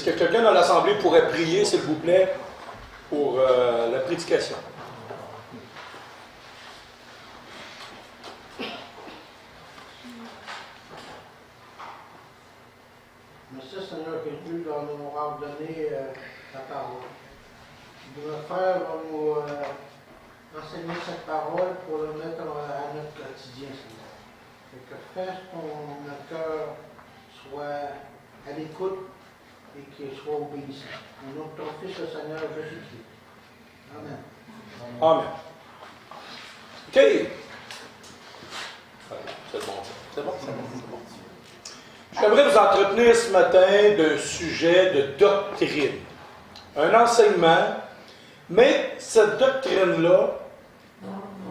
Est-ce que quelqu'un dans l'Assemblée pourrait prier, s'il vous plaît, pour la prédication? Merci Seigneur Jésus de nous avoir donné ta parole. Le frère va nous enseigner cette parole pour le mettre à notre quotidien, Seigneur. Et que fais que notre cœur soit à l'écoute et qu'il soit obéissant. Au nom de ton Fils, le Seigneur Jésus-Christ. Amen. Amen. OK. C'est bon. C'est bon, c'est bon, c'est bon. J'aimerais vous entretenir ce matin d'un sujet de doctrine. Un enseignement, mais cette doctrine-là,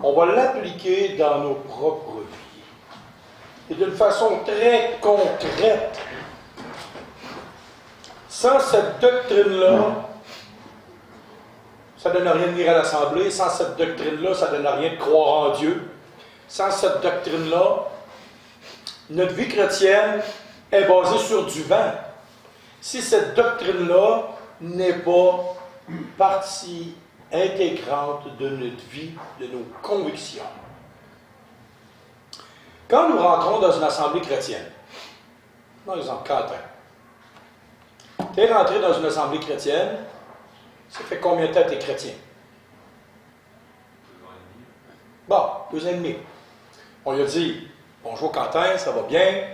on va l'appliquer dans nos propres vies. Et d'une façon très concrète. Sans cette doctrine-là, ça ne donne rien de venir à l'Assemblée. Sans cette doctrine-là, ça ne donne rien de croire en Dieu. Sans cette doctrine-là, notre vie chrétienne est basée sur du vent. Si cette doctrine-là n'est pas partie intégrante de notre vie, de nos convictions. Quand nous rentrons dans une assemblée chrétienne, par exemple, Quentin, tu es rentré dans une assemblée chrétienne, ça fait combien de temps tu es chrétien? 2 ans et demi. Bon, 2 ans et demi. On lui a dit, bonjour Quentin, ça va bien?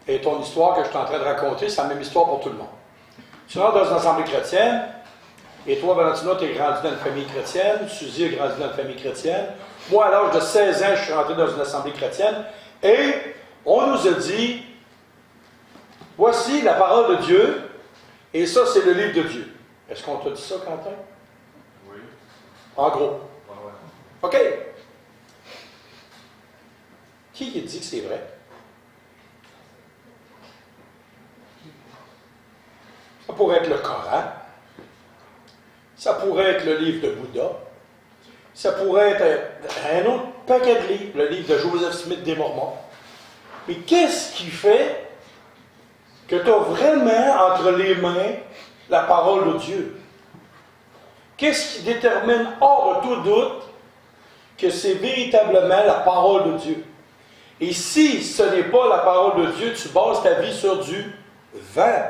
Et ton histoire que je suis en train de raconter, c'est la même histoire pour tout le monde. Tu rentres dans une assemblée chrétienne, et toi, Valentino, tu es grandi dans une famille chrétienne, Suzy a grandi dans une famille chrétienne. Moi, à l'âge de 16 ans, je suis rentré dans une assemblée chrétienne, et on nous a dit, voici la parole de Dieu, et ça, c'est le livre de Dieu. Est-ce qu'on t'a dit ça, Quentin? Oui. En gros. Ouais. OK. Qui dit que c'est vrai? Ça pourrait être le Coran. Ça pourrait être le livre de Bouddha. Ça pourrait être un autre paquet de livres, le livre de Joseph Smith des Mormons. Mais qu'est-ce qui fait que tu as vraiment entre les mains la parole de Dieu? Qu'est-ce qui détermine hors de tout doute que c'est véritablement la parole de Dieu? Et si ce n'est pas la parole de Dieu, tu bases ta vie sur du vent,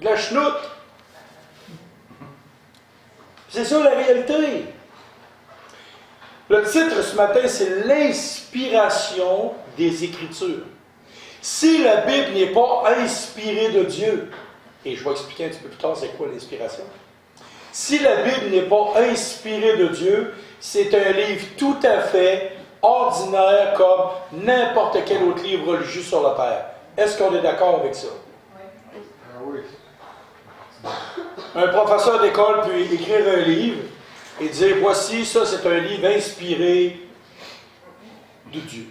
de la chenoute. C'est ça la réalité. Le titre ce matin, c'est l'inspiration des Écritures. Si la Bible n'est pas inspirée de Dieu, et je vais expliquer un petit peu plus tard c'est quoi l'inspiration. Si la Bible n'est pas inspirée de Dieu, c'est un livre tout à fait ordinaire comme n'importe quel autre livre religieux sur la terre. Est-ce qu'on est d'accord avec ça? Oui. Un professeur d'école peut écrire un livre et dire, voici, ça c'est un livre inspiré de Dieu.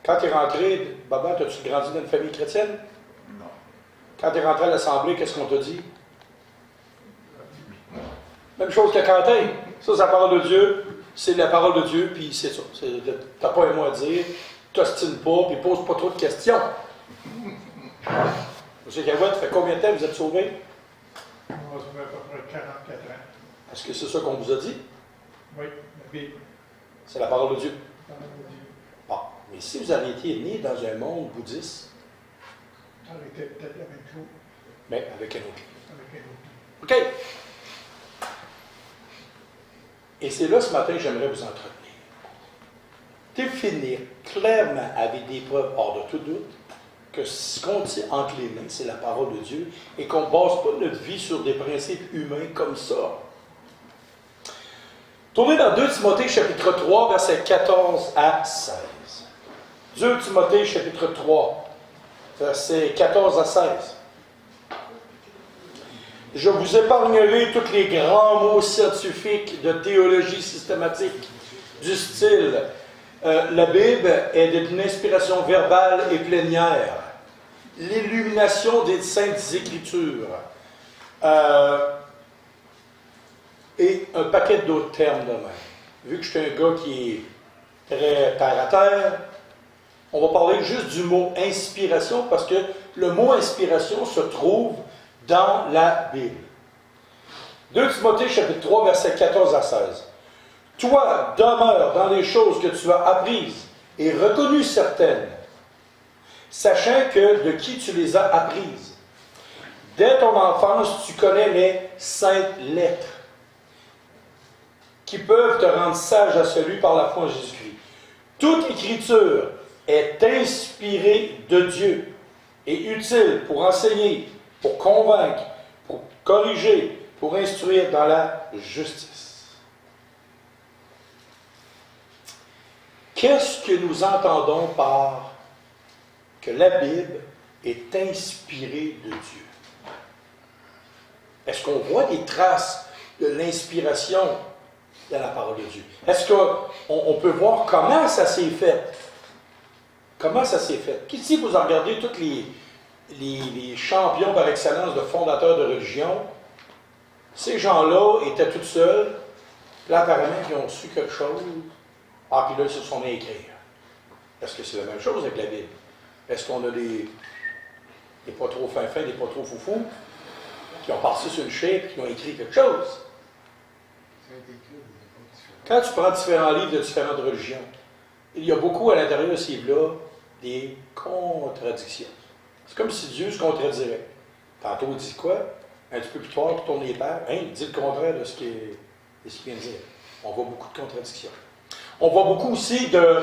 Quand tu es rentré, Baba, as-tu grandi dans une famille chrétienne? Non. Quand tu es rentré à l'Assemblée, qu'est-ce qu'on t'a dit? Même chose que Quentin. Ça, c'est la parole de Dieu. C'est la parole de Dieu, puis c'est ça. T'as pas un mot à dire, t'ostines pas, puis pose pas trop de questions. Monsieur Cavouette, ça fait combien de temps vous êtes sauvé? Moi, ça fait à peu près 44 ans. Est-ce que c'est ça qu'on vous a dit? Oui, la Bible. C'est la parole de Dieu. Dans la Bible. Bon, mais si vous aviez été né dans un monde bouddhiste, Ça aurait été peut-être la même chose mais avec un autre livre. avec un autre. OK? Et c'est là, ce matin, que j'aimerais vous entretenir. Définir clairement, avec des preuves hors de tout doute, que ce qu'on tient entre les mains, c'est la parole de Dieu, et qu'on ne base pas notre vie sur des principes humains comme ça. Tournez dans 2 Timothée, chapitre 3, versets 14 à 16. 2 Timothée, chapitre 3, versets 14 à 16. Je vous épargnerai tous les grands mots scientifiques de théologie systématique du style la Bible est d'une inspiration verbale et plénière, l'illumination des saintes écritures et un paquet d'autres termes de même. Vu que je suis un gars qui est très terre à terre, on va parler juste du mot inspiration parce que le mot inspiration se trouve dans la Bible. 2 Timothée chapitre 3, versets 14 à 16. Toi, demeure dans les choses que tu as apprises et reconnues certaines, sachant que de qui tu les as apprises. Dès ton enfance, tu connais les saintes lettres, qui peuvent te rendre sage à celui par la foi en Jésus-Christ. Toute écriture est inspirée de Dieu et utile pour enseigner, pour convaincre, pour corriger, pour instruire dans la justice. Qu'est-ce que nous entendons par que la Bible est inspirée de Dieu? Est-ce qu'on voit des traces de l'inspiration de la parole de Dieu? Est-ce qu'on peut voir comment ça s'est fait? Comment ça s'est fait? Ici, vous regardez tous les champions par excellence de fondateurs de religion. Ces gens-là étaient tout seuls. Là, apparemment, ils ont su quelque chose. Ah, puis là, ils se sont mis à écrire. Est-ce que c'est la même chose avec la Bible? Est-ce qu'on a des pas trop fins, des pas trop foufous, qui ont parti sur une shape et qui ont écrit quelque chose? Quand tu prends différents livres de différentes religions, il y a beaucoup à l'intérieur de ces livres-là des contradictions. C'est comme si Dieu se contredirait. Tantôt, il dit quoi? Un petit peu plus tard, il tourne les pages. Il dit le contraire de ce qu'il vient de dire. On voit beaucoup de contradictions. On voit beaucoup aussi de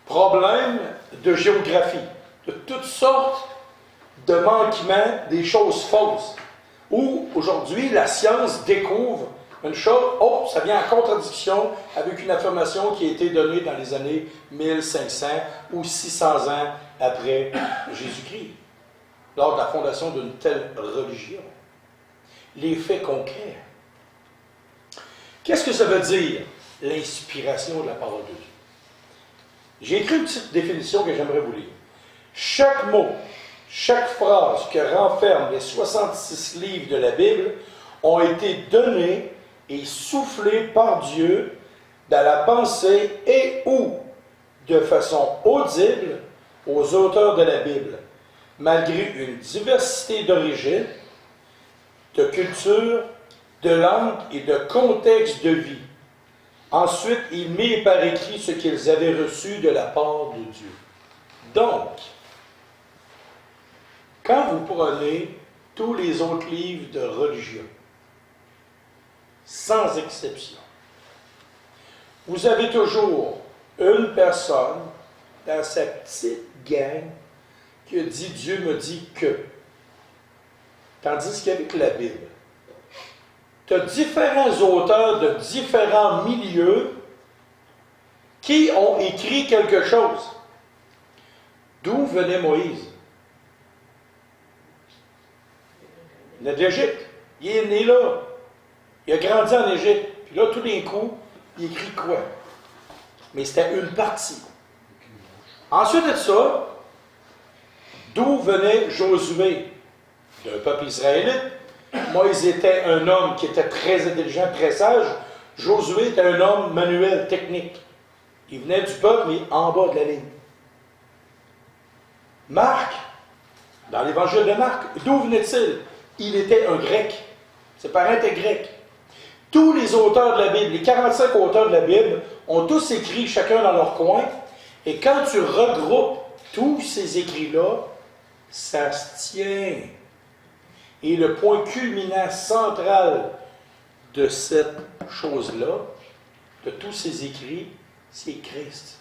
problèmes de géographie, de toutes sortes de manquements, des choses fausses. Où, aujourd'hui, la science découvre une chose, ça vient en contradiction avec une affirmation qui a été donnée dans les années 1500 ou 600 ans après Jésus-Christ, lors de la fondation d'une telle religion. Les faits concrets. Qu'est-ce que ça veut dire, l'inspiration de la parole de Dieu? J'ai écrit une petite définition que j'aimerais vous lire. Chaque mot, chaque phrase que renferment les 66 livres de la Bible ont été donnés et soufflés par Dieu dans la pensée et ou de façon audible aux auteurs de la Bible, malgré une diversité d'origines, de culture, de langue et de contexte de vie. Ensuite, il mit par écrit ce qu'ils avaient reçu de la part de Dieu. Donc, quand vous prenez tous les autres livres de religion, sans exception, vous avez toujours une personne dans sa petite gang qui a dit « Dieu me dit que ». Tandis qu'avec la Bible, tu as différents auteurs de différents milieux qui ont écrit quelque chose. D'où venait Moïse? Il venait d'Égypte. Il est né là. Il a grandi en Égypte. Puis là, tout d'un coup, il écrit quoi? Mais c'était une partie. Ensuite de ça, d'où venait Josué? D'un peuple israélite. Moïse était un homme qui était très intelligent, très sage. Josué était un homme manuel, technique. Il venait du peuple, mais en bas de la ligne. Marc, dans l'évangile de Marc, d'où venait-il? Il était un grec. Ses parents étaient grecs. Tous les auteurs de la Bible, les 45 auteurs de la Bible, ont tous écrit chacun dans leur coin. Et quand tu regroupes tous ces écrits-là, ça se tient. Et le point culminant central de cette chose-là, de tous ces écrits, c'est Christ,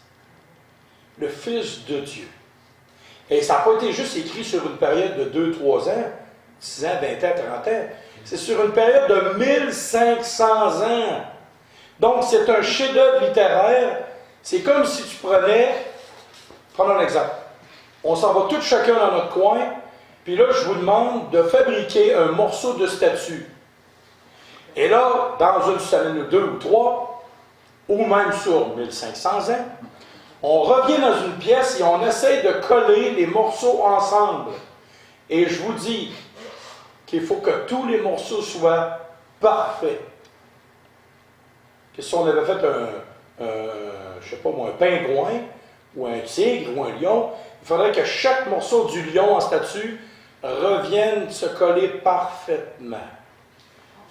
le Fils de Dieu. Et ça n'a pas été juste écrit sur une période de 2-3 ans, 10 ans, 20 ans, 30 ans. C'est sur une période de 1500 ans. Donc, c'est un chef-d'œuvre littéraire. C'est comme si tu prenons un exemple. On s'en va tous chacun dans notre coin, puis là, je vous demande de fabriquer un morceau de statue. Et là, dans une semaine ou 2 ou 3, ou même sur 1500 ans, on revient dans une pièce et on essaie de coller les morceaux ensemble. Et je vous dis qu'il faut que tous les morceaux soient parfaits. Que si on avait fait un pingouin, ou un tigre, ou un lion, il faudrait que chaque morceau du lion en statue revienne se coller parfaitement.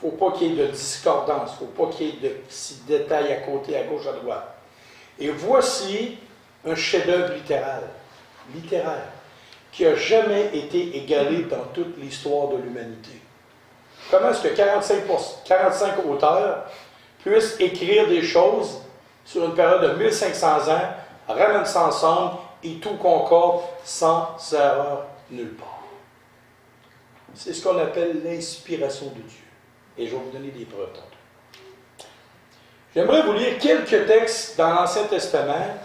Il ne faut pas qu'il y ait de discordance, il ne faut pas qu'il y ait de petits détails à côté, à gauche, à droite. Et voici un chef-d'œuvre littéraire, qui n'a jamais été égalé dans toute l'histoire de l'humanité. Comment est-ce que 45 auteurs puissent écrire des choses sur une période de 1500 ans, ramènent ça ensemble et tout concorde sans erreur nulle part? C'est ce qu'on appelle l'inspiration de Dieu. Et je vais vous donner des preuves tantôt. J'aimerais vous lire quelques textes dans l'Ancien Testament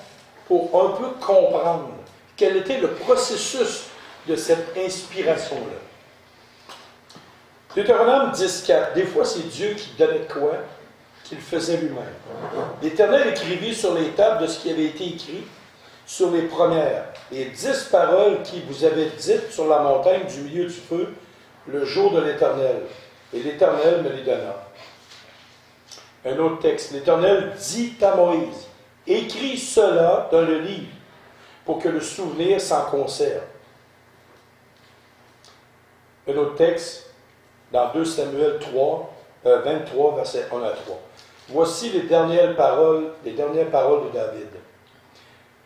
pour un peu comprendre quel était le processus de cette inspiration-là. Deutéronome 10.4, des fois c'est Dieu qui donnait de quoi, qu'il faisait lui-même. L'Éternel écrivit sur les tables de ce qui avait été écrit, sur les premières, les 10 paroles qui vous avaient dites sur la montagne du milieu du feu, le jour de l'Éternel. Et l'Éternel me les donna. Un autre texte, l'Éternel dit à Moïse, écris cela dans le livre, pour que le souvenir s'en conserve. Un autre texte, dans 2 Samuel 23, versets 1 à 3. Voici les dernières paroles de David.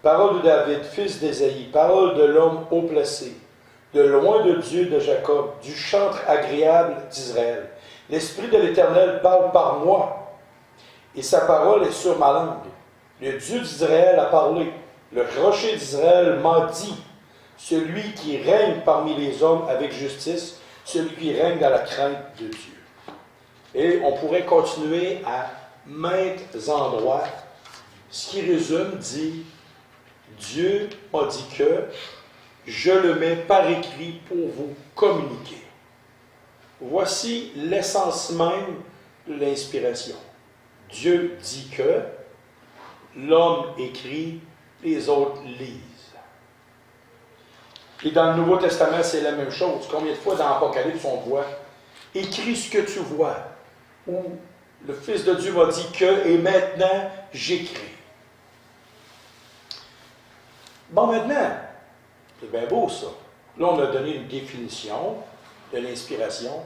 Paroles de David, fils d'Ésaïe, paroles de l'homme haut placé, de loin de Dieu de Jacob, du chantre agréable d'Israël. L'Esprit de l'Éternel parle par moi, et sa parole est sur ma langue. Le Dieu d'Israël a parlé, le rocher d'Israël m'a dit, celui qui règne parmi les hommes avec justice, celui qui règne dans la crainte de Dieu. Et on pourrait continuer à maintes endroits, ce qui résume dit, Dieu m'a dit que je le mets par écrit pour vous communiquer. Voici l'essence même de l'inspiration. Dieu dit que, l'homme écrit, les autres lisent. Et dans le Nouveau Testament, c'est la même chose. Combien de fois dans l'Apocalypse on voit « Écris ce que tu vois » ou « Le Fils de Dieu m'a dit que, et maintenant, j'écris. » Bon, maintenant, c'est bien beau ça. Là, on a donné une définition de l'inspiration.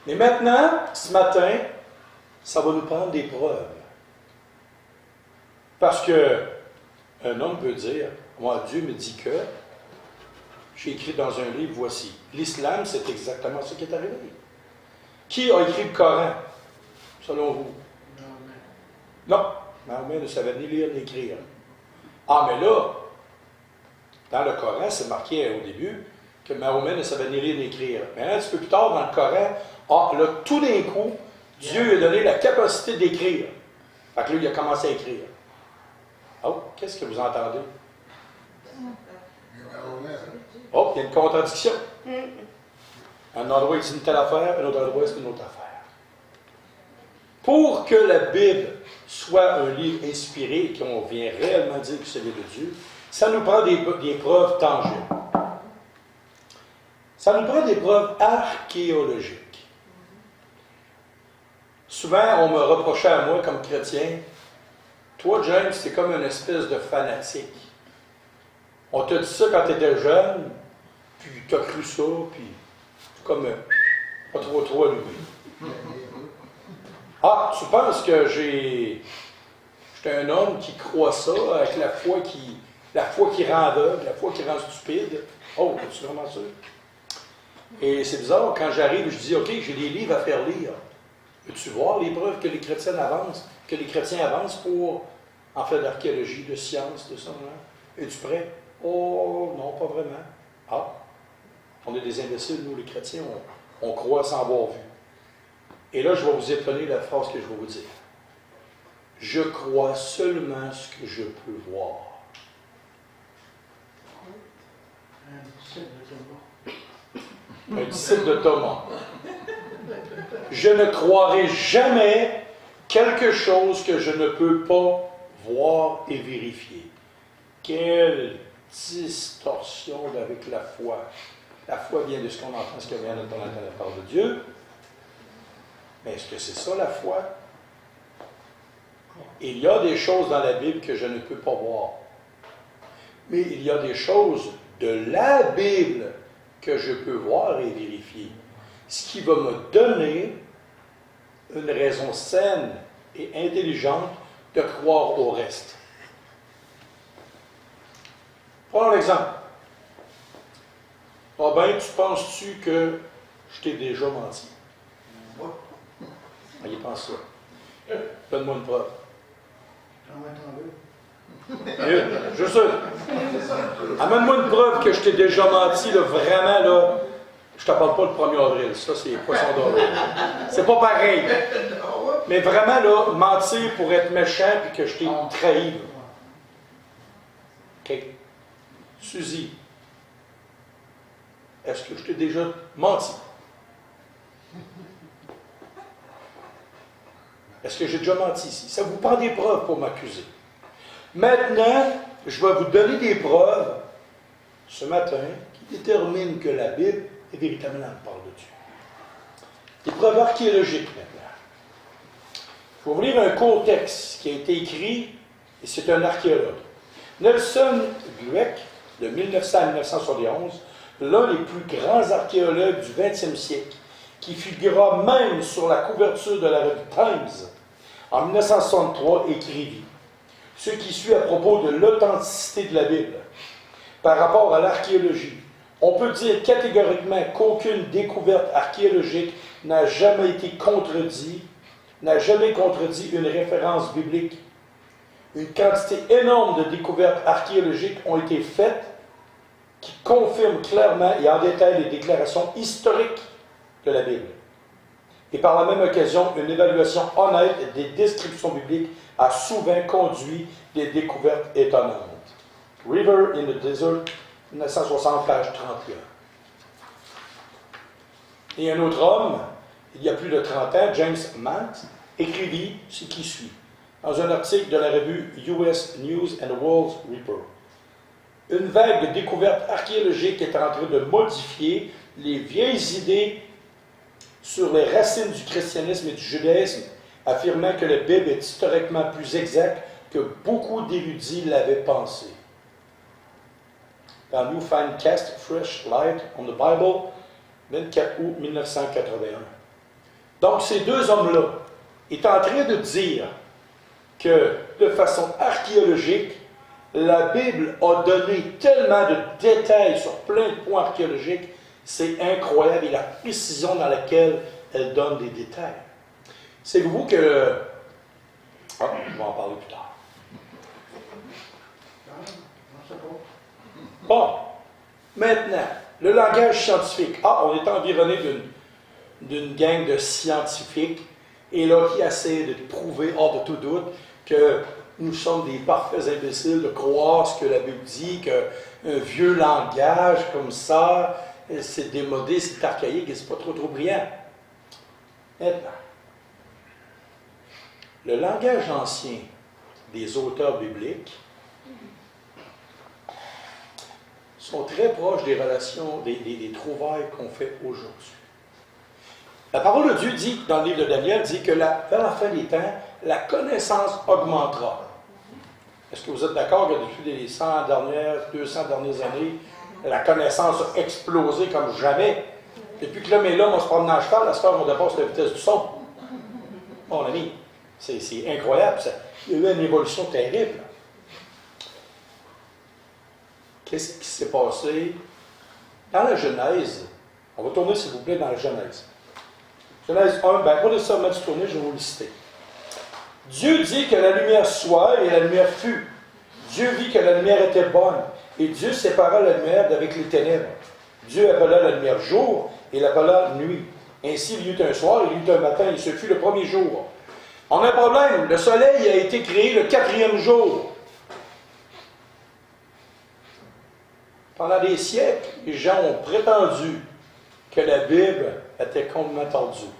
Mais maintenant, ce matin, ça va nous prendre des preuves. Parce que un homme peut dire, moi, Dieu me dit que, j'ai écrit dans un livre, voici. L'islam, c'est exactement ce qui est arrivé. Qui a écrit le Coran, selon vous? Non, Mahomet ne savait ni lire ni écrire. Ah, mais là, dans le Coran, c'est marqué au début que Mahomet ne savait ni lire ni écrire. Mais un petit peu plus tard, dans le Coran, là, tout d'un coup, Dieu lui a donné la capacité d'écrire. Fait que là, il a commencé à écrire. Oh, qu'est-ce que vous entendez? Oh, il y a une contradiction. Un endroit, il dit une telle affaire, un autre endroit, c'est une autre affaire. Pour que la Bible soit un livre inspiré et qu'on vient réellement dire que c'est le livre de Dieu, ça nous prend des preuves tangibles. Ça nous prend des preuves archéologiques. Souvent, on me reprochait à moi, comme chrétien, toi, James, c'est comme une espèce de fanatique. On t'a dit ça quand tu étais jeune, puis tu as cru ça, puis comme pas trop allumé. Ah, tu penses que j'étais un homme qui croit ça, avec la foi qui rend aveugle, la foi qui rend stupide? Oh, es-tu vraiment sûr? Et c'est bizarre, quand j'arrive, je dis, OK, j'ai des livres à faire lire. Veux-tu voir les preuves que les chrétiens avancent pour en faire de l'archéologie, de science, de ça? Hein? Es-tu prêt? Oh, non, pas vraiment. Ah, on est des imbéciles, nous, les chrétiens, on croit sans avoir vu. Et là, je vais vous étonner la phrase que je vais vous dire. Je crois seulement ce que je peux voir. Un disciple de Thomas. Je ne croirai jamais quelque chose que je ne peux pas voir et vérifier. Quelle distorsion avec la foi. La foi vient de ce qu'on entend, ce que vient d'entendre de la part de Dieu. Mais est-ce que c'est ça la foi? Il y a des choses dans la Bible que je ne peux pas voir. Mais il y a des choses de la Bible que je peux voir et vérifier. Ce qui va me donner une raison saine et intelligente de croire au reste. Prenons l'exemple. Ah ben, tu penses-tu que je t'ai déjà menti? Ah, il pense ça. Donne-moi une preuve. J'en mets en deux. Juste amène-moi une preuve que je t'ai déjà menti, là, vraiment, là. Je te parle pas le 1er avril, ça c'est poisson d'avril. C'est pas pareil. Mais vraiment, là, mentir pour être méchant puis que je t'ai trahi. Là. OK. Suzy, est-ce que je t'ai déjà menti? Est-ce que j'ai déjà menti ici? Ça vous prend des preuves pour m'accuser. Maintenant, je vais vous donner des preuves ce matin qui déterminent que la Bible est véritablement parle de Dieu. Des preuves archéologiques maintenant. Je vais vous lire un court texte qui a été écrit, et c'est un archéologue. Nelson Glueck, de 1900 à 1971, l'un des plus grands archéologues du 20e siècle, qui figura même sur la couverture de la revue Times en 1963, écrivit ce qui suit à propos de l'authenticité de la Bible. Par rapport à l'archéologie, on peut dire catégoriquement qu'aucune découverte archéologique n'a jamais contredit une référence biblique. Une quantité énorme de découvertes archéologiques ont été faites qui confirment clairement et en détail les déclarations historiques de la Bible. Et par la même occasion, une évaluation honnête des descriptions bibliques a souvent conduit des découvertes étonnantes. River in the Desert, 1960, page 31. Et un autre homme, il y a plus de 30 ans, James Mant, écrivit ce qui suit, dans un article de la revue US News and World Report. Une vague de découvertes archéologiques est en train de modifier les vieilles idées sur les racines du christianisme et du judaïsme, affirmant que la Bible est historiquement plus exacte que beaucoup d'érudits l'avaient pensé. Dans Newfound Cast Fresh Light on the Bible, 24 août 1981. Donc, ces deux hommes-là est en train de dire que, de façon archéologique, la Bible a donné tellement de détails sur plein de points archéologiques, c'est incroyable, et la précision dans laquelle elle donne des détails. Savez-vous que... Ah, je vais en parler plus tard. Bon, maintenant, le langage scientifique. Ah, on est environné d'une gang de scientifiques, et là, qui essaient de prouver, hors de tout doute, que nous sommes des parfaits imbéciles de croire ce que la Bible dit, qu'un vieux langage comme ça, c'est démodé, c'est archaïque et c'est pas trop brillant. Maintenant, le langage ancien des auteurs bibliques sont très proches des relations, des trouvailles qu'on fait aujourd'hui. La parole de Dieu dit, dans le livre de Daniel, dit que vers la fin des temps, la connaissance augmentera. Est-ce que vous êtes d'accord que depuis les 100 dernières, 200 dernières années, la connaissance a explosé comme jamais? Depuis que l'homme et l'homme, on se promène en cheval, à cette heure, on dépasse la vitesse du son. Mon ami, c'est incroyable. Il y a eu une évolution terrible. Qu'est-ce qui s'est passé? Dans la Genèse, on va tourner s'il vous plaît dans la Genèse. Genèse 1, pas nécessairement du tourner, je vais vous le citer. Dieu dit que la lumière soit et la lumière fut. Dieu vit que la lumière était bonne et Dieu sépara la lumière d'avec les ténèbres. Dieu appela la lumière jour et l'appela nuit. Ainsi il y eut un soir et il y eut un matin et ce fut le premier jour. On a un problème, le soleil a été créé le 4e jour. Pendant des siècles, les gens ont prétendu que la Bible était complètement tordue.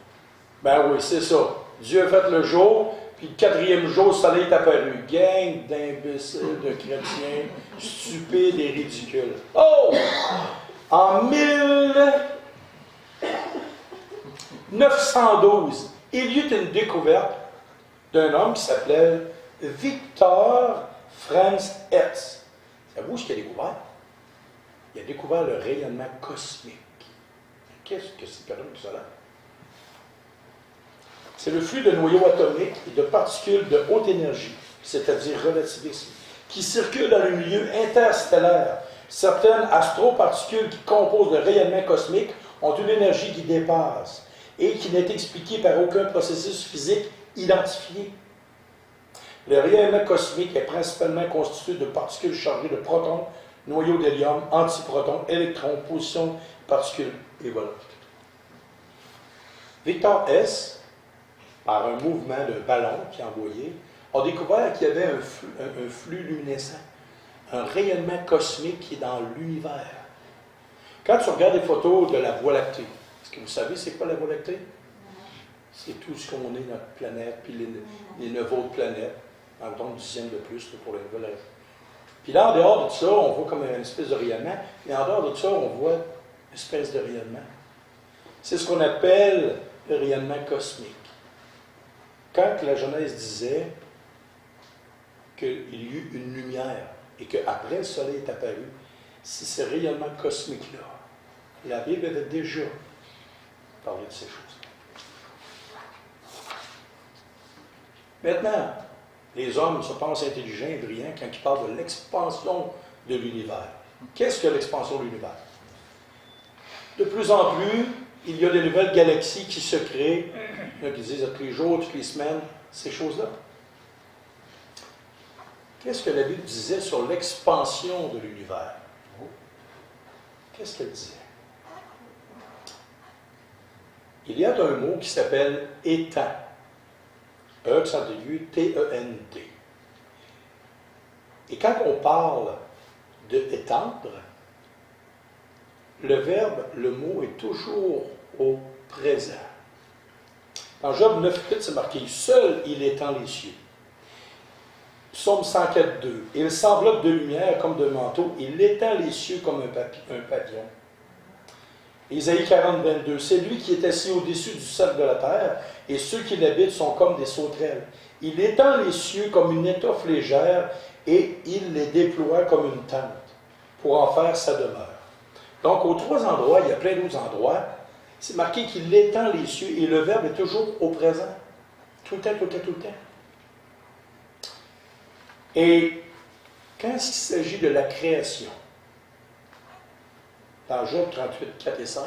Ben oui, c'est ça. Dieu a fait le jour, puis le 4e jour, le soleil est apparu. Gang d'imbéciles, de chrétiens, stupides et ridicules. Oh! En 1912, il y eut une découverte d'un homme qui s'appelait Victor Franz Hertz. Savez-vous ce qu'il a découvert? Il a découvert le rayonnement cosmique. Qu'est-ce que c'est que cela? C'est le flux de noyaux atomiques et de particules de haute énergie, c'est-à-dire relativisme, qui circulent dans le milieu interstellaire. Certaines astroparticules qui composent le rayonnement cosmique ont une énergie qui dépasse et qui n'est expliquée par aucun processus physique identifié. Le rayonnement cosmique est principalement constitué de particules chargées de protons, noyaux d'hélium, antiprotons, électrons, positions, particules, et voilà. Victor Hess, par un mouvement de ballon qu'il a envoyé, a découvert qu'il y avait un flux luminescent, un rayonnement cosmique qui est dans l'univers. Quand tu regardes des photos de la Voie lactée, est-ce que vous savez c'est quoi la Voie lactée? C'est tout ce qu'on est, notre planète, puis les 9 autres planètes, environ une dizaine de plus pour les nouvelles. Puis là, en dehors de ça, on voit comme une espèce de rayonnement, et en dehors de ça, on voit une espèce de rayonnement. C'est ce qu'on appelle le rayonnement cosmique. Quand la Genèse disait qu'il y eut une lumière et qu'après le soleil est apparu, c'est ce rayonnement cosmique-là. La Bible avait déjà parlé de ces choses. Maintenant, les hommes se pensent intelligents et brillants quand ils parlent de l'expansion de l'univers. Qu'est-ce que l'expansion de l'univers? De plus en plus, il y a des nouvelles galaxies qui se créent, qui disent tous les jours, toutes les semaines, ces choses-là. Qu'est-ce que la Bible disait sur l'expansion de l'univers? Qu'est-ce qu'elle disait? Il y a un mot qui s'appelle étend. Accent aigu, T-E-N-D. Et quand on parle de étendre, le verbe, le mot est toujours au présent. Dans Job 9:8, c'est marqué « Seul il étend les cieux ». Psaume 104:2. « Il s'enveloppe de lumière comme de manteau, il étend les cieux comme un pavillon. » Isaïe 40:22. « C'est lui qui est assis au-dessus du cercle de la terre, et ceux qui l'habitent sont comme des sauterelles. Il étend les cieux comme une étoffe légère, et il les déploie comme une tente, pour en faire sa demeure. » Donc, aux 3 endroits, il y a plein d'autres endroits, c'est marqué qu'il étend les cieux, et le verbe est toujours au présent. Tout le temps, tout le temps, tout le temps. Et quand il s'agit de la création, dans Job 38, 4 et 5,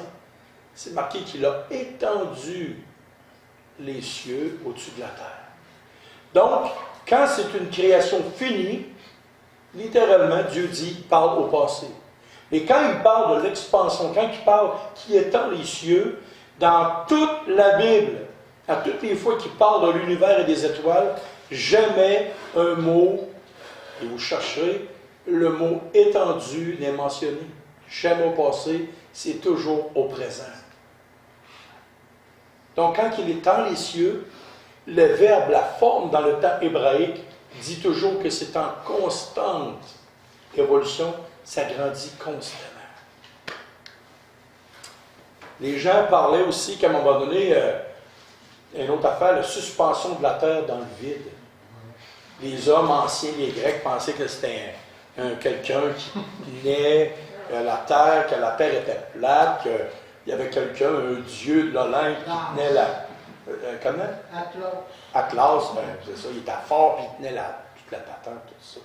c'est marqué qu'il a étendu les cieux au-dessus de la terre. Donc, quand c'est une création finie, littéralement, Dieu dit, parle au passé. Et quand il parle de l'expansion, quand il parle qui étend les cieux, dans toute la Bible, à toutes les fois qu'il parle de l'univers et des étoiles, jamais un mot, et vous chercherez, le mot étendu n'est mentionné. Jamais au passé, c'est toujours au présent. Donc, quand il étend les cieux, le verbe, la forme dans le temps hébraïque, dit toujours que c'est en constante évolution, ça grandit constamment. Les gens parlaient aussi qu'à un moment donné, une autre affaire, la suspension de la terre dans le vide. Les hommes anciens, les Grecs, pensaient que c'était quelqu'un qui naît la terre, que la terre était plate, qu'il y avait quelqu'un, un dieu de l'Olympe qui tenait la... comment? Atlas, ben, c'est ça, il était fort, puis il tenait toute la patente, tout ça.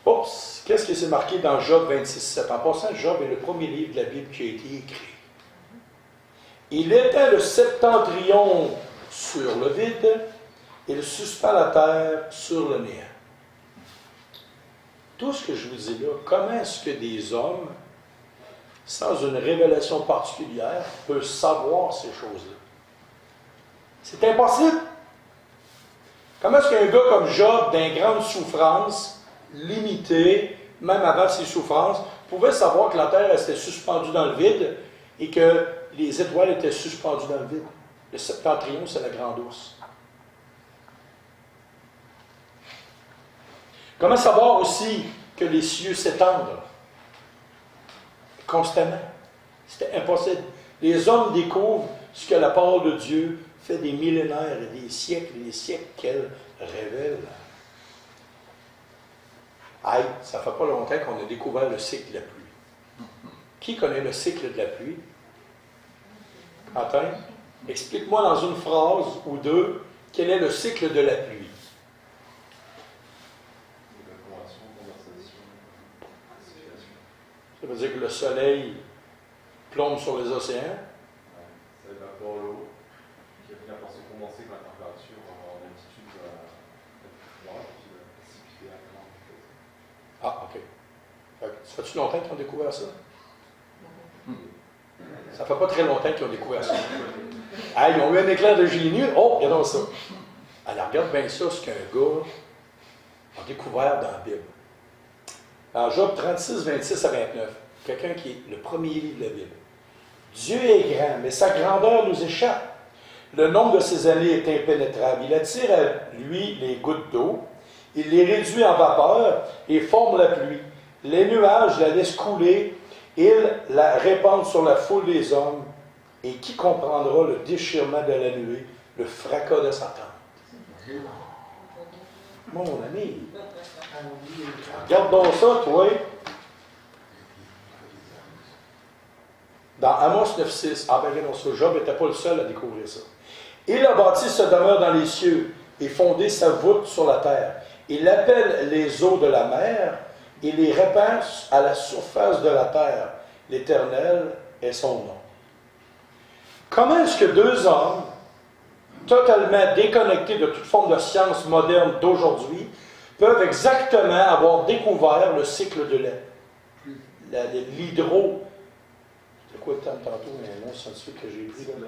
Oups, qu'est-ce qui s'est marqué dans Job 26:7? En passant, Job est le premier livre de la Bible qui a été écrit. Il étend le septentrion sur le vide, il suspend la terre sur le néant. Tout ce que je vous dis là, comment est-ce que des hommes, sans une révélation particulière, peuvent savoir ces choses-là? C'est impossible. Comment est-ce qu'un gars comme Job, d'une grande souffrance, limitée, même avant ses souffrances, pouvait savoir que la terre restait suspendue dans le vide et que les étoiles étaient suspendues dans le vide? Le septentrion, c'est la grande ours. Comment savoir aussi que les cieux s'étendent constamment? C'était impossible. Les hommes découvrent ce que la parole de Dieu fait des millénaires et des siècles qu'elle révèle. Aïe, ça fait pas longtemps qu'on a découvert le cycle de la pluie. Qui connaît le cycle de la pluie? Quentin, explique-moi dans une phrase ou deux quel est le cycle de la pluie. Évaporation, condensation, précipitation. Ça veut dire que le soleil plombe sur les océans. Ça évapore l'eau, qui va finir par se condenser quand la température en altitude va être plus froide, puis va précipiter à grande vitesse. Ah, OK. Ça fait-tu longtemps qu'ils ont découvert ça? Ça fait pas très longtemps qu'ils ont découvert ça. Ah, ils ont eu un éclair de génie. Oh, regardons ça. Alors, regarde bien ça, ce qu'un gars a découvert dans la Bible. En Job 36, 26 à 29, quelqu'un qui est le premier livre de la Bible. Dieu est grand, mais sa grandeur nous échappe. Le nombre de ses années est impénétrable. Il attire à lui les gouttes d'eau. Il les réduit en vapeur et forme la pluie. Les nuages la laissent couler. Ils la répandent sur la foule des hommes. Et qui comprendra le déchirement de la nuée, le fracas de sa tente? Mon ami, regarde donc ça, toi. Dans Amos 9,6, ah ben regardons ça, Job n'était pas le seul à découvrir ça. Il a bâti sa demeure dans les cieux et fondé sa voûte sur la terre. Il appelle les eaux de la mer et les répand à la surface de la terre. L'Éternel est son nom. Comment est-ce que deux hommes, totalement déconnectés de toute forme de science moderne d'aujourd'hui, peuvent exactement avoir découvert le cycle de l'hydro... C'est quoi le terme tantôt, un nom scientifique que j'ai pris là?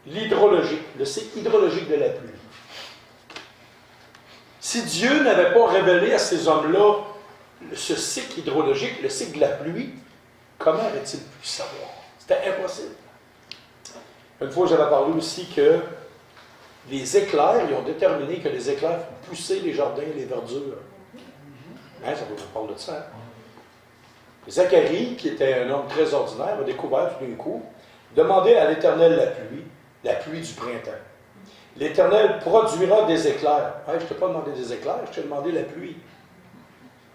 L'hydrologique, le cycle hydrologique de la pluie. Si Dieu n'avait pas révélé à ces hommes-là ce cycle hydrologique, le cycle de la pluie, comment aurait-il pu savoir? C'était impossible. Une fois, j'avais parlé aussi que les éclairs, ils ont déterminé que les éclairs font pousser les jardins et les verdures. Hein, ça vous parle de ça. Hein? Zacharie, qui était un homme très ordinaire, a découvert tout d'un coup, demandait à l'Éternel la pluie du printemps. L'Éternel produira des éclairs. Hein, je ne t'ai pas demandé des éclairs, je t'ai demandé la pluie.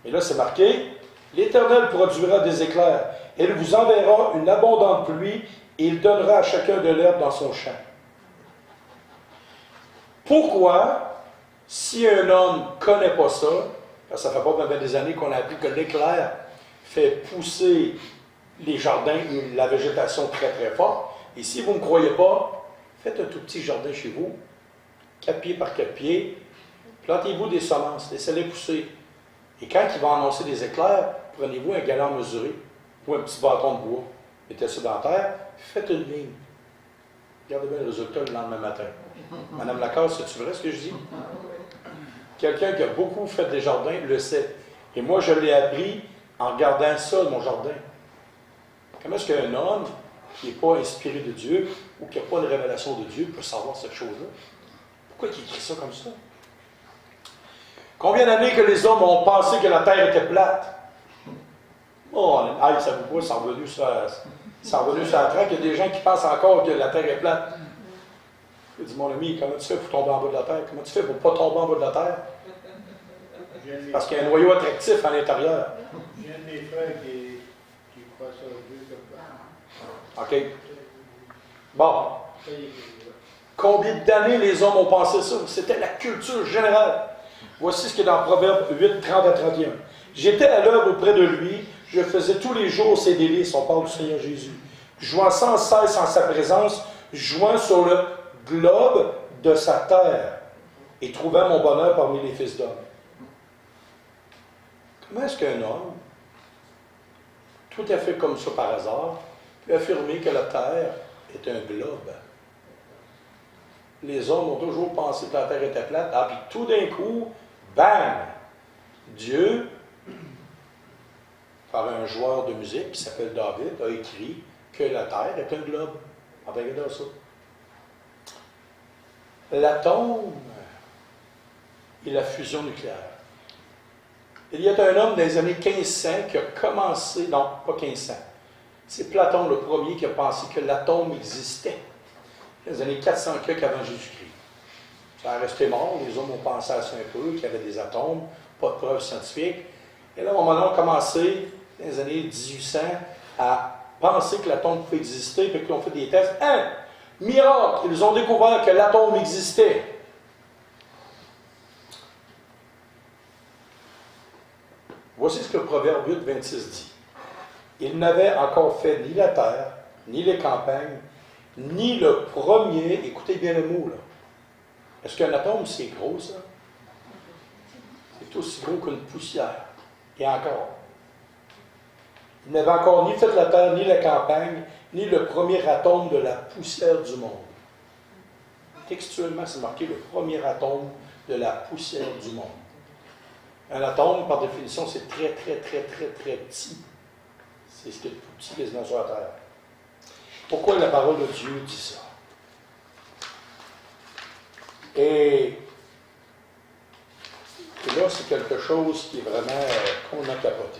Et là, c'est marqué, l'Éternel produira des éclairs. Il vous enverra une abondante pluie et il donnera à chacun de l'herbe dans son champ. Pourquoi, si un homme ne connaît pas ça, parce que ça fait pas même des années qu'on a appris que l'éclair fait pousser les jardins et la végétation très très fort, et si vous ne me croyez pas, faites un tout petit jardin chez vous, 4 pieds par 4 pieds, plantez-vous des semences, laissez-les pousser. Et quand il va annoncer des éclairs, prenez-vous un galant mesuré ou un petit bâton de bois, mettez ça dans la terre, faites une ligne. Regardez bien le résultat le lendemain matin. Madame Lacasse, c'est-tu vrai ce que je dis? Quelqu'un qui a beaucoup fait des jardins le sait. Et moi, je l'ai appris en regardant ça, mon jardin. Comment est-ce qu'un homme qui n'est pas inspiré de Dieu ou qui n'a pas de révélation de Dieu peut savoir cette chose-là? Pourquoi il écrit ça comme ça? Combien d'années que les hommes ont pensé que la Terre était plate? Oh, aïe, ça vous voit, c'est revenu sur la traque. Il y a des gens qui pensent encore que la Terre est plate. Je dis, mon ami, comment tu fais pour tomber en bas de la Terre? Comment tu fais pour ne pas tomber en bas de la Terre? Parce qu'il y a un noyau attractif à l'intérieur. J'ai un de mes frères qui croit ça Dieu comme ça. OK. Bon. Combien d'années les hommes ont pensé ça? C'était la culture générale. Voici ce qui est dans Proverbe 8, 30 à 31. J'étais à l'œuvre auprès de lui, je faisais tous les jours ses délices, on parle du Seigneur Jésus, jouant sans cesse en sa présence, jouant sur le globe de sa terre et trouvant mon bonheur parmi les fils d'hommes. Comment est-ce qu'un homme, tout à fait comme ça par hasard, peut affirmer que la terre est un globe? Les hommes ont toujours pensé que la terre était plate, ah, puis tout d'un coup, bang! Dieu, par un joueur de musique qui s'appelle David, a écrit que la terre est un globe. Ah, ben, regardez ça. L'atome et la fusion nucléaire. Il y a un homme dans les années 1500 qui a commencé, non, pas 1500, c'est Platon le premier qui a pensé que l'atome existait. Dans les années 400 avant Jésus-Christ. Ça a resté mort, les hommes ont pensé à ça un peu, qu'il y avait des atomes, pas de preuves scientifiques. Et là, à un moment donné, on a commencé, dans les années 1800, à penser que l'atome pouvait exister, puis qu'ils ont fait des tests. Hein? Miracle! Ils ont découvert que l'atome existait. Voici ce que le Proverbe 8, 26 dit. Il n'avait encore fait ni la terre, ni les campagnes, ni le premier, écoutez bien le mot là. Est-ce qu'un atome c'est gros ça? C'est aussi gros qu'une poussière. Et encore. Il n'avait encore ni fait la terre, ni la campagne, ni le premier atome de la poussière du monde. Textuellement, c'est marqué le premier atome de la poussière du monde. Un atome, par définition, c'est très, très, très, très, très petit. C'est ce qui est le plus petit quasiment sur la Terre. Pourquoi la parole de Dieu dit ça? Et là, c'est quelque chose qui est vraiment qu'on a capoté.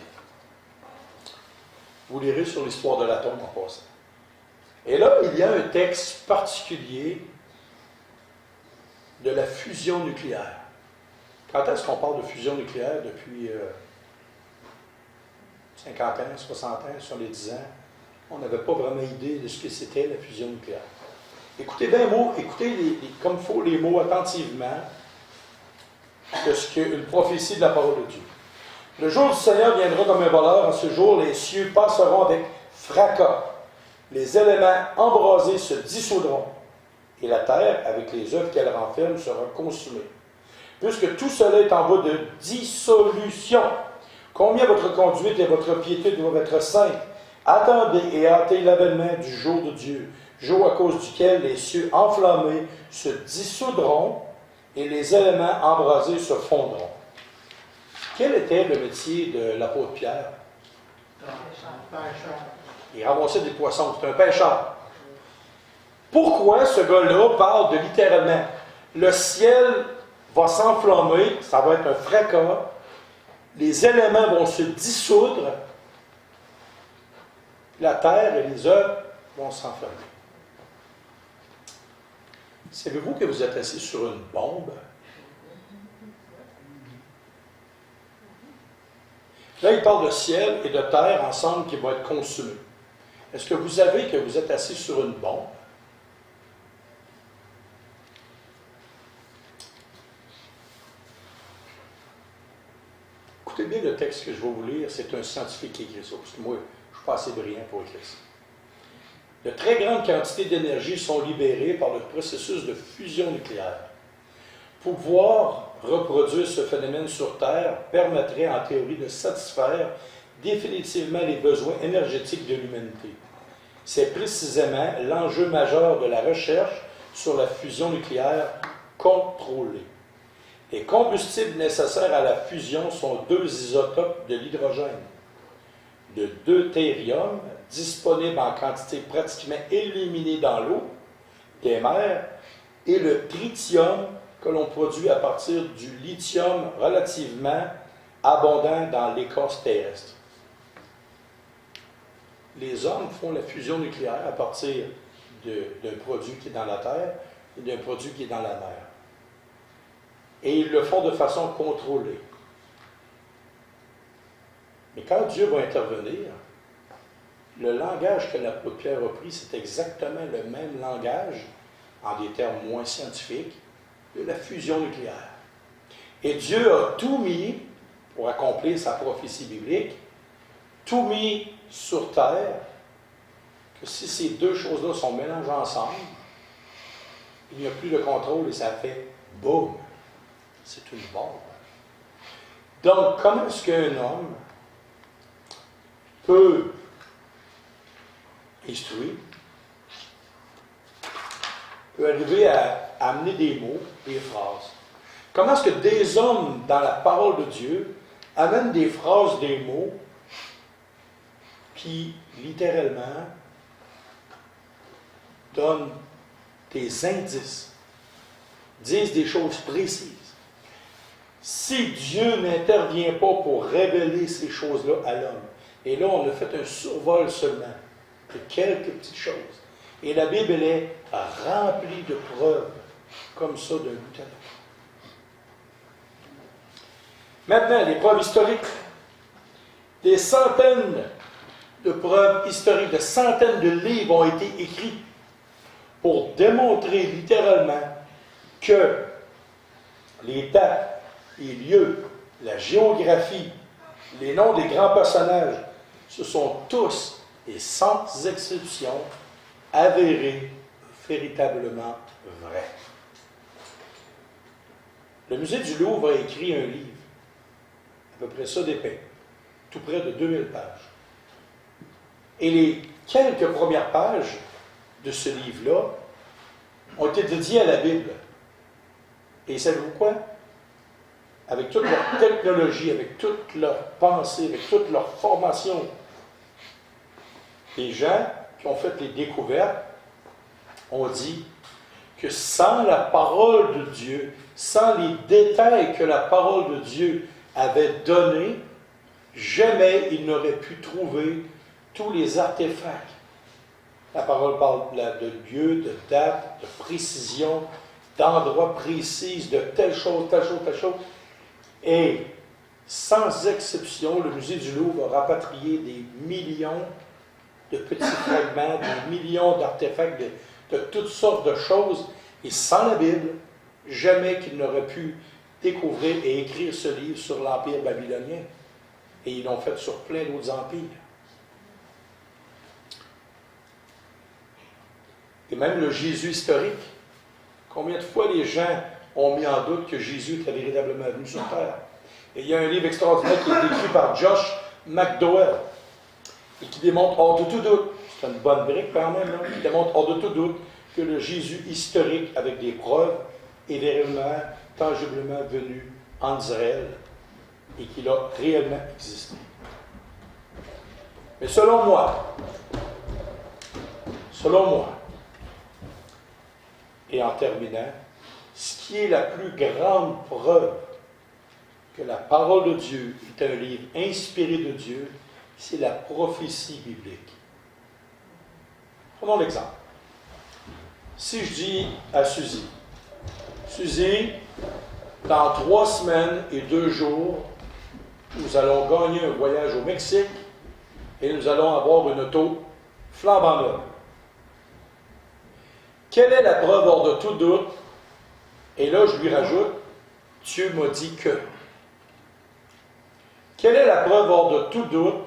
Vous lirez sur l'histoire de l'atome en passant. Et là, il y a un texte particulier de la fusion nucléaire. Quand est-ce qu'on parle de fusion nucléaire? Depuis 50 ans, 60 ans, 70 ans, on n'avait pas vraiment idée de ce que c'était la fusion nucléaire. Écoutez bien les mots, écoutez comme il faut les mots attentivement de ce qu'une prophétie de la parole de Dieu. Le jour du Seigneur viendra comme un voleur. En ce jour, les cieux passeront avec fracas. Les éléments embrasés se dissoudront. Et la terre, avec les œuvres qu'elle renferme, sera consumée. Puisque tout cela est en voie de dissolution, combien votre conduite et votre piété doivent être saintes. Attendez et hâtez l'avènement du jour de Dieu, jour à cause duquel les cieux enflammés se dissoudront et les éléments embrasés se fondront. Quel était le métier de l'apôtre Pierre? Il ramassait des poissons, c'est un pêcheur. Pourquoi ce gars-là parle de littéralement le ciel va s'enflammer, ça va être un fracas, les éléments vont se dissoudre, la terre et les œuvres vont s'enflammer. Savez-vous que vous êtes assis sur une bombe? Là, il parle de ciel et de terre ensemble qui vont être consumés. Est-ce que vous savez que vous êtes assis sur une bombe? Écoutez bien le texte que je vais vous lire, c'est un scientifique qui écrit ça, parce que moi, je ne suis pas assez brillant pour écrire ça. De très grandes quantités d'énergie sont libérées par le processus de fusion nucléaire. Pouvoir reproduire ce phénomène sur Terre permettrait en théorie de satisfaire définitivement les besoins énergétiques de l'humanité. C'est précisément l'enjeu majeur de la recherche sur la fusion nucléaire contrôlée. Les combustibles nécessaires à la fusion sont deux isotopes de l'hydrogène, le deutérium, disponible en quantité pratiquement éliminée dans l'eau des mers, et le tritium, que l'on produit à partir du lithium relativement abondant dans l'écorce terrestre. Les hommes font la fusion nucléaire à partir d'un produit qui est dans la terre et d'un produit qui est dans la mer. Et ils le font de façon contrôlée. Mais quand Dieu va intervenir, le langage que l'apôtre Pierre a pris, c'est exactement le même langage, en des termes moins scientifiques, de la fusion nucléaire. Et Dieu a tout mis, pour accomplir sa prophétie biblique, tout mis sur terre, que si ces deux choses-là sont mélangées ensemble, il n'y a plus de contrôle et ça fait boum. C'est une bombe. Donc, comment est-ce qu'un homme peut instruire, peut arriver à amener des mots, des phrases? Comment est-ce que des hommes, dans la parole de Dieu, amènent des phrases, des mots, qui, littéralement, donnent des indices, disent des choses précises? Si Dieu n'intervient pas pour révéler ces choses-là à l'homme, et là, on a fait un survol seulement de quelques petites choses, et la Bible, elle est remplie de preuves, comme ça, d'un bout à l'autre. Maintenant, les preuves historiques. Des centaines de preuves historiques, de centaines de livres ont été écrits pour démontrer littéralement que les dates, les lieux, la géographie, les noms des grands personnages, ce sont tous et sans exception avérés, véritablement vrais. Le musée du Louvre a écrit un livre, à peu près ça d'épais, tout près de 2000 pages. Et les quelques premières pages de ce livre-là ont été dédiées à la Bible. Et savez-vous quoi? Avec toute leur technologie, avec toute leur pensée, avec toute leur formation, les gens qui ont fait les découvertes ont dit que sans la parole de Dieu, sans les détails que la parole de Dieu avait donnés, jamais ils n'auraient pu trouver tous les artefacts. La parole parle de lieu, de date, de précision, d'endroits précis, de telle chose, telle chose, telle chose. Et sans exception, le musée du Louvre a rapatrié des millions de petits fragments, des millions d'artefacts, de toutes sortes de choses. Et sans la Bible, jamais qu'ils n'auraient pu découvrir et écrire ce livre sur l'Empire babylonien. Et ils l'ont fait sur plein d'autres empires. Et même le Jésus historique. Combien de fois les gens ont mis en doute que Jésus était véritablement venu sur terre? Et il y a un livre extraordinaire qui est écrit par Josh McDowell et qui démontre hors de tout doute, c'est une bonne brique quand même, là, qui démontre hors de tout doute que le Jésus historique, avec des preuves, est véritablement, tangiblement venu en Israël et qu'il a réellement existé. Mais selon moi, et en terminant, ce qui est la plus grande preuve que la parole de Dieu est un livre inspiré de Dieu, c'est la prophétie biblique. Prenons l'exemple. Si je dis à Suzy, Suzy, dans 3 semaines et 2 jours, nous allons gagner un voyage au Mexique et nous allons avoir une auto flambant neuve. Quelle est la preuve hors de tout doute? Et là, je lui rajoute, Dieu m'a dit que. Quelle est la preuve hors de tout doute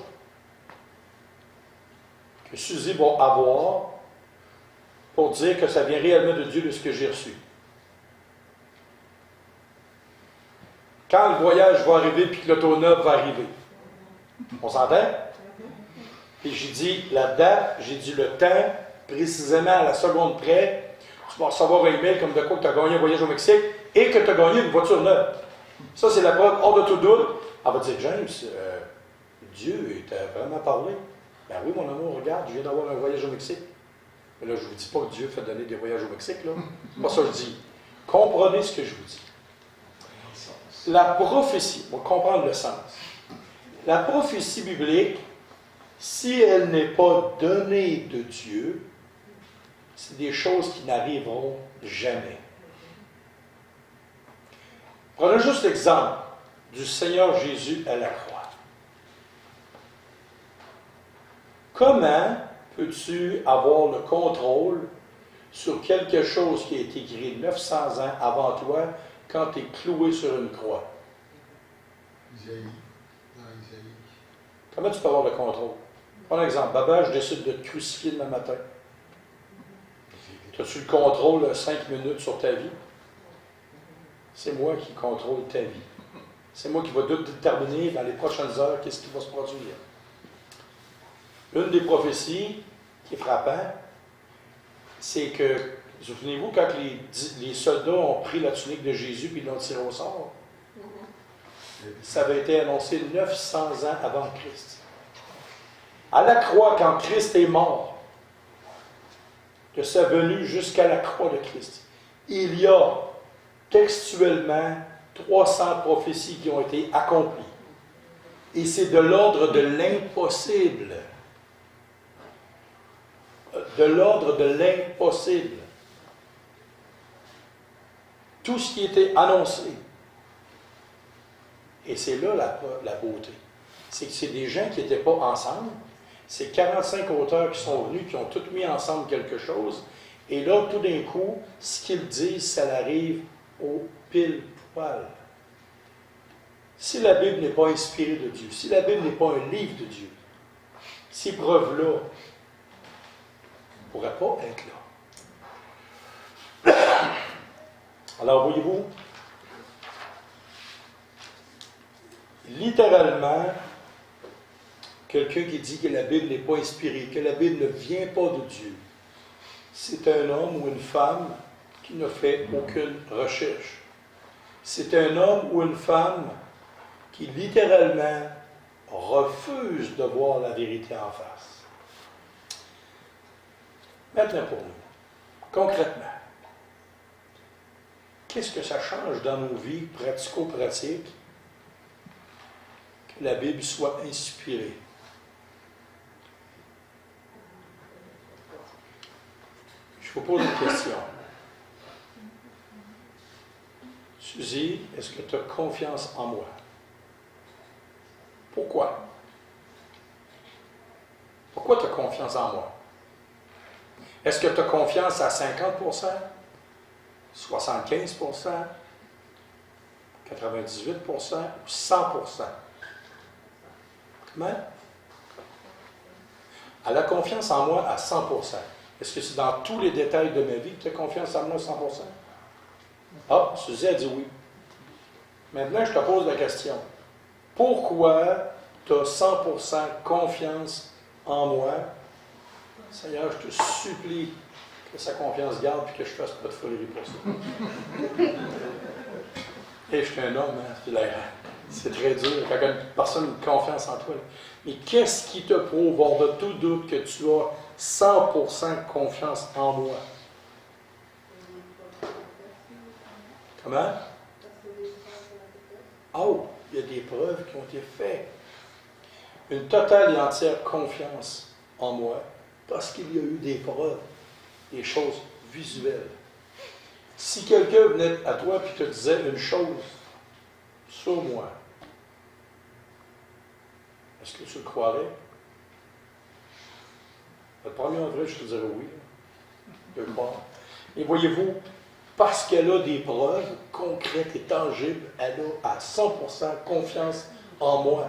que Suzy va avoir pour dire que ça vient réellement de Dieu de ce que j'ai reçu? Quand le voyage va arriver puis que l'auto neuve va arriver. On s'entend? Puis j'ai dit la date, j'ai dit le temps, précisément à la seconde près, tu vas recevoir un email comme de quoi que tu as gagné un voyage au Mexique et que tu as gagné une voiture neuve. Ça, c'est la preuve hors de tout doute. Elle va dire, James, Dieu t'a vraiment parlé. Ben oui, mon amour, regarde, je viens d'avoir un voyage au Mexique. Mais là, je ne vous dis pas que Dieu fait donner des voyages au Mexique, là. C'est pas ça que je dis. Comprenez ce que je vous dis. La prophétie, on va comprendre le sens. La prophétie biblique, si elle n'est pas donnée de Dieu, c'est des choses qui n'arriveront jamais. Prenons juste l'exemple du Seigneur Jésus à la croix. Comment peux-tu avoir le contrôle sur quelque chose qui a été écrit 900 ans avant toi quand tu es cloué sur une croix? Isaïe. Dans Isaïe. Comment tu peux avoir le contrôle? Par exemple, Baba, je décide de te crucifier demain matin. As-tu le contrôle 5 minutes sur ta vie? C'est moi qui contrôle ta vie. C'est moi qui va déterminer dans les prochaines heures qu'est-ce qui va se produire. Une des prophéties qui est frappante, c'est que, souvenez-vous, quand les soldats ont pris la tunique de Jésus et l'ont tiré au sort, ça avait été annoncé 900 ans avant Christ. À la croix, quand Christ est mort, de sa venue jusqu'à la croix de Christ, il y a textuellement 300 prophéties qui ont été accomplies. Et c'est de l'ordre de l'impossible. De l'ordre de l'impossible. Tout ce qui était annoncé Et c'est là la beauté. C'est que c'est des gens qui n'étaient pas ensemble. C'est 45 auteurs qui sont venus, qui ont tous mis ensemble quelque chose. Et là, tout d'un coup, ce qu'ils disent, ça arrive au pile poil. Si la Bible n'est pas inspirée de Dieu, si la Bible n'est pas un livre de Dieu, ces preuves-là ne pourraient pas être là. Alors, voyez-vous, littéralement, quelqu'un qui dit que la Bible n'est pas inspirée, que la Bible ne vient pas de Dieu, c'est un homme ou une femme qui ne fait aucune recherche. C'est un homme ou une femme qui littéralement refuse de voir la vérité en face. Maintenant pour nous, concrètement, qu'est-ce que ça change dans nos vies pratico-pratiques que la Bible soit inspirée? Je vous pose une question. Suzy, est-ce que tu as confiance en moi? Pourquoi? Pourquoi tu as confiance en moi? Est-ce que tu as confiance à 50%? 75%? 98%? Ou 100%? Comment? Elle a confiance en moi à 100%. Est-ce que c'est dans tous les détails de ma vie que tu as confiance en moi à 100%? Ah, Suzy a dit oui. Maintenant, je te pose la question. Pourquoi tu as 100% confiance en moi? Seigneur, je te supplie que sa confiance garde et que je ne fasse pas de folie pour ça. Et je suis un homme, hein, c'est très dur quand une personne a confiance en toi. Mais qu'est-ce qui te prouve, hors de tout doute, que tu as 100% confiance en moi? Comment? Oh, il y a des preuves qui ont été faites. Une totale et entière confiance en moi, parce qu'il y a eu des preuves, des choses visuelles. Si quelqu'un venait à toi et te disait une chose sur moi, est-ce que tu le croirais? Le premier en vrai, je te dirais oui. De le croire. Et voyez-vous, parce qu'elle a des preuves concrètes et tangibles, elle a à 100% confiance en moi.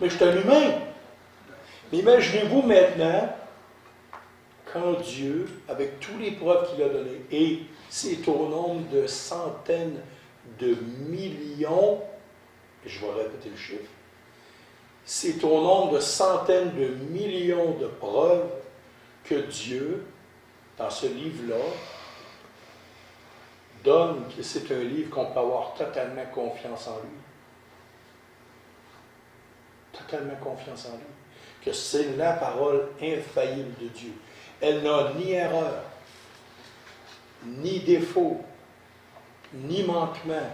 Mais je suis un humain. Mais imaginez-vous maintenant, quand Dieu, avec tous les preuves qu'il a données, et c'est au nombre de centaines de millions, et je vais répéter le chiffre, c'est au nombre de centaines de millions de preuves que Dieu, dans ce livre-là, donne que c'est un livre qu'on peut avoir totalement confiance en lui. Totalement confiance en lui. Que c'est la parole infaillible de Dieu. Elle n'a ni erreur, ni défaut, ni manquement.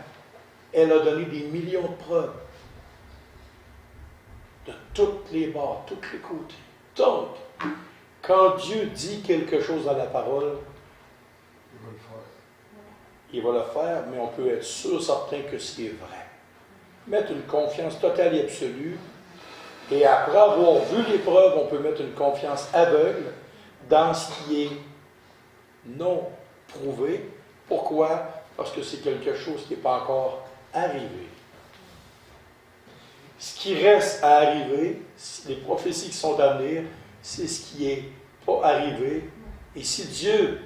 Elle a donné des millions de preuves. De toutes les bords, tous les côtés. Donc, quand Dieu dit quelque chose dans la parole, Il va le faire. il va le faire, mais on peut être sûr, certain que c'est vrai. Mettre une confiance totale et absolue, et après avoir vu les preuves, on peut mettre une confiance aveugle dans ce qui est non prouvé. Pourquoi? Parce que c'est quelque chose qui n'est pas encore arrivé. Ce qui reste à arriver, les prophéties qui sont à venir, c'est ce qui n'est pas arrivé. Et si Dieu,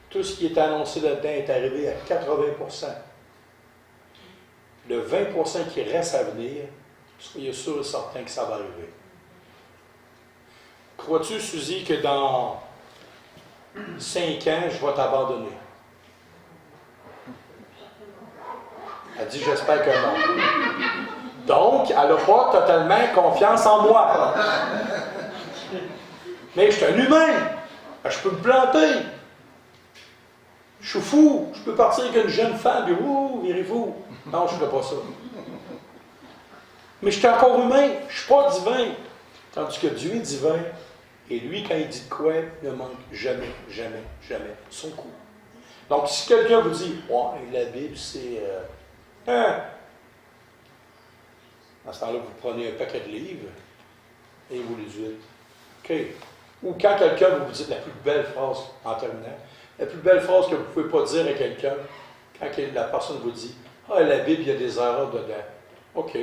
tout ce qui est annoncé là-dedans est arrivé à 80%, le 20% qui reste à venir, soyez sûr et certain que ça va arriver. Crois-tu, Suzy, que dans 5 ans, je vais t'abandonner? Elle dit, j'espère que non. Donc, elle n'a pas totalement confiance en moi. Mais je suis un humain. Je peux me planter. Je suis fou. Je peux partir avec une jeune femme et virez-vous. Non, je ne ferai pas ça. Mais je suis encore humain. Je ne suis pas divin. Tandis que Dieu est divin. Et lui, quand il dit de quoi, il ne manque jamais, jamais, jamais son coup. Donc, si quelqu'un vous dit, ouais, la Bible, c'est... À ce temps-là, vous prenez un paquet de livres et vous les dites. OK. Ou quand quelqu'un vous dit la plus belle phrase en terminant, la plus belle phrase que vous ne pouvez pas dire à quelqu'un, quand la personne vous dit ah, la Bible, il y a des erreurs dedans. OK.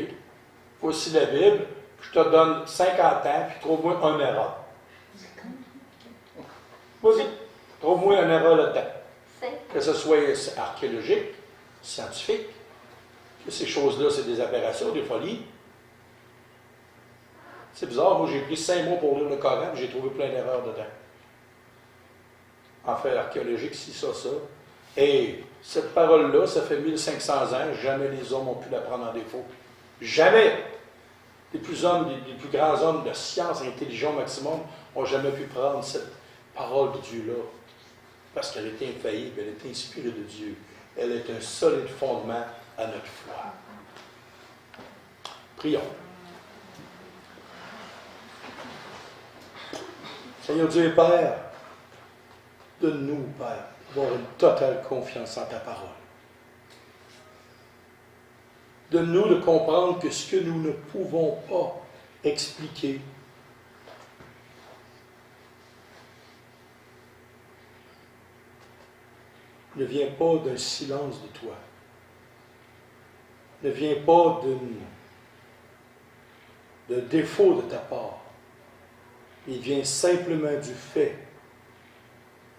Voici la Bible, je te donne 50 ans, puis trouve-moi une erreur. Vas-y, trouve-moi une erreur là-dedans. Que ce soit archéologique, scientifique, que ces choses-là, c'est des aberrations, des folies. C'est bizarre, moi j'ai pris 5 mois pour lire le Coran, j'ai trouvé plein d'erreurs dedans. En fait, archéologique, si ça. Et cette parole-là, ça fait 1500 ans, jamais les hommes ont pu la prendre en défaut. Jamais! Les plus grands hommes de science intelligents au maximum n'ont jamais pu prendre cette parole de Dieu-là. Parce qu'elle est infaillible, elle est inspirée de Dieu. Elle est un solide fondement à notre foi. Prions. Seigneur Dieu et Père, donne-nous, Père, d'avoir une totale confiance en ta parole. Donne-nous de comprendre que ce que nous ne pouvons pas expliquer, ne vient pas d'un silence de toi, ne vient pas d'un défaut de ta part. Il vient simplement du fait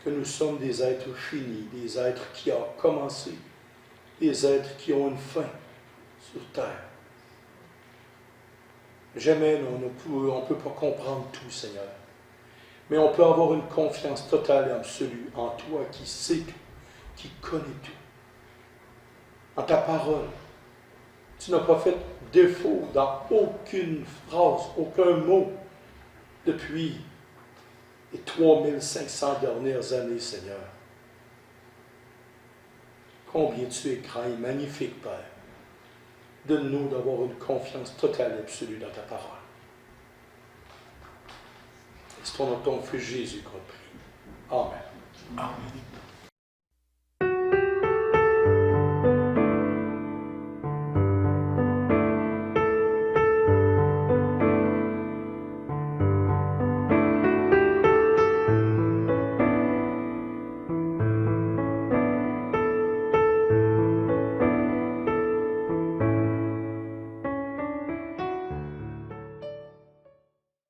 que nous sommes des êtres finis, des êtres qui ont commencé, des êtres qui ont une fin sur terre. Jamais on ne peut pas comprendre tout, Seigneur. Mais on peut avoir une confiance totale et absolue en toi qui sais tout, qui connais tout. En ta parole. Tu n'as pas fait défaut dans aucune phrase, aucun mot depuis les 3500 dernières années, Seigneur. Combien tu es grand et magnifique, Père. Donne-nous d'avoir une confiance totale et absolue dans ta parole. C'est au nom de ton Fils Jésus qu'on prie. Amen. Amen.